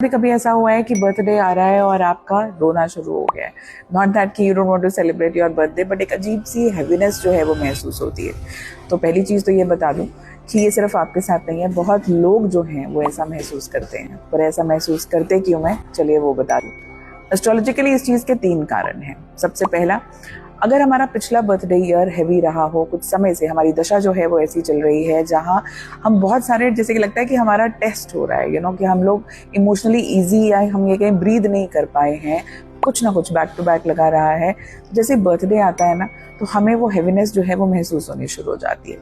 कभी ऐसा हुआ है कि बर्थडे आ रहा है और आपका रोना शुरू हो गया है? नॉट दैट कि you don't want to celebrate your birthday, but एक अजीब सी हैवीनेस जो है वो महसूस होती है। तो पहली चीज़ तो ये बता दूं कि ये सिर्फ आपके साथ नहीं है, बहुत लोग जो हैं वो ऐसा महसूस करते हैं। पर ऐसा महसूस करते क्यों हैं, चलिए वो बता दूं। एस्ट्रोलॉजिकली इस चीज़ के 3 कारण हैं। सबसे पहला, अगर हमारा पिछला बर्थडे ईयर हैवी रहा हो, कुछ समय से हमारी दशा जो है वो ऐसी चल रही है जहां हम बहुत सारे, जैसे कि लगता है कि हमारा टेस्ट हो रहा है, कि हम लोग इमोशनली ईजी या हम ये कहीं ब्रीद नहीं कर पाए हैं, कुछ ना कुछ बैक टू बैक लगा रहा है। जैसे बर्थडे आता है ना, तो हमें वो हैवीनेस जो है वो महसूस होनी शुरू हो जाती है।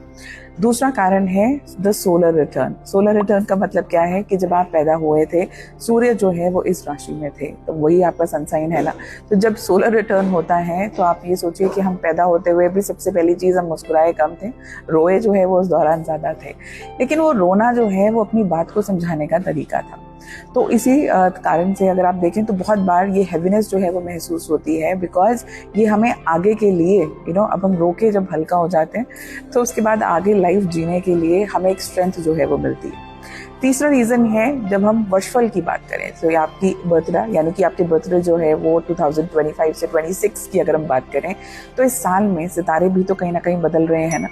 दूसरा कारण है the solar return. Solar return का मतलब क्या है कि जब आप पैदा हुए थे, सूर्य जो है वो इस राशि में थे, तो वही आपका सन साइन है ना। तो जब सोलर रिटर्न होता है तो आप ये सोचिए कि हम पैदा होते हुए भी सबसे पहली चीज़, हम मुस्कुराए कम थे, रोए जो है वो उस दौरान ज़्यादा थे। लेकिन वो रोना जो है वो अपनी बात को समझाने का तरीका था। तो इसी कारण से अगर आप देखें तो बहुत बार ये हैवीनेस जो है वो महसूस होती है, बिकॉज ये हमें आगे के लिए अब हम रो के जब हल्का हो जाते हैं तो उसके बाद आगे लाइफ जीने के लिए हमें एक स्ट्रेंथ जो है वो मिलती है। तीसरा रीज़न है, जब हम वर्षफल की बात करें, तो आपकी बर्थडे यानी कि आपकी बर्थडे जो है वो 2025 से 26 की अगर हम बात करें, तो इस साल में सितारे भी तो कहीं ना कहीं बदल रहे हैं ना।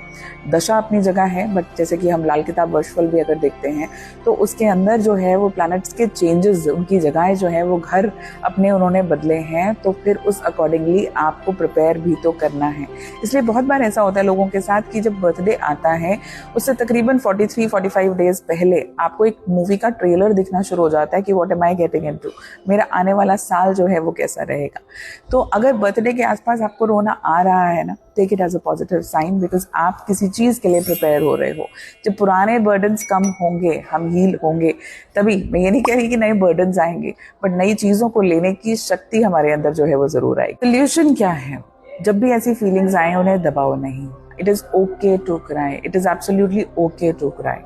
दशा अपनी जगह है, बट जैसे कि हम लाल किताब वर्षफल भी अगर देखते हैं तो उसके अंदर जो है वो प्लैनेट्स के चेंजेस, उनकी जगहें जो है वो घर अपने उन्होंने बदले हैं, तो फिर उस अकॉर्डिंगली आपको प्रिपेयर भी तो करना है। इसलिए बहुत बार ऐसा होता है लोगों के साथ कि जब बर्थडे आता है उससे तकरीबन 43-45 डेज पहले आपको एक मूवी का ट्रेलर दिखना शुरू हो जाता है कि what am I getting into, मेरा आने वाला साल जो है वो कैसा रहेगा। तो अगर बर्थडे के आसपास आपको रोना आ रहा है ना, take it as a positive sign, because आप किसी चीज़ के लिए प्रिपेयर हो रहे हो। जब पुराने बर्डन्स कम होंगे, हम हील होंगे, तभी, मैं ये नहीं कह रही कि नए बर्डन्स आएंगे, बट नई चीज़ों को लेने की शक्ति हमारे अंदर जो है वो ज़रूर आएगी। सोल्यूशन क्या है? जब भी ऐसी फीलिंग्स आए उन्हें दबाओ नहीं। It is okay to cry, it is absolutely okay to cry.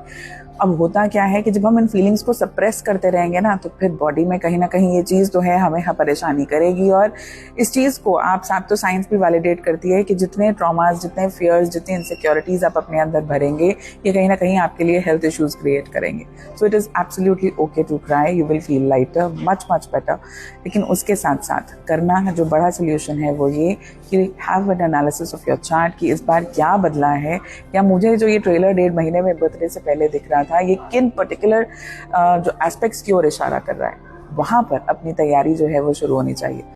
अब होता क्या है कि जब हम इन फीलिंग्स को सप्रेस करते रहेंगे ना, तो फिर बॉडी में कहीं ना कहीं ये चीज़ तो है हमें परेशानी करेगी। और इस चीज़ को आप साथ तो साइंस भी वैलिडेट करती है कि जितने ट्रॉमास, जितने फियर्स, जितनी इनसिक्योरिटीज़ आप अपने अंदर भरेंगे, ये कहीं ना कहीं आपके लिए हेल्थ इश्यूज क्रिएट करेंगे। So it is absolutely okay to cry, you will feel lighter, much much better. लेकिन उसके साथ साथ करना है जो बड़ा सोल्यूशन है वो ये कि have an analysis of your chart कि इस बार क्या बदला है, या मुझे जो ये ट्रेलर 1.5 महीने में बर्थडे से पहले दिख रहा था, ये किन पर्टिकुलर जो एस्पेक्ट्स की ओर इशारा कर रहा है, वहां पर अपनी तैयारी जो है वो शुरू होनी चाहिए।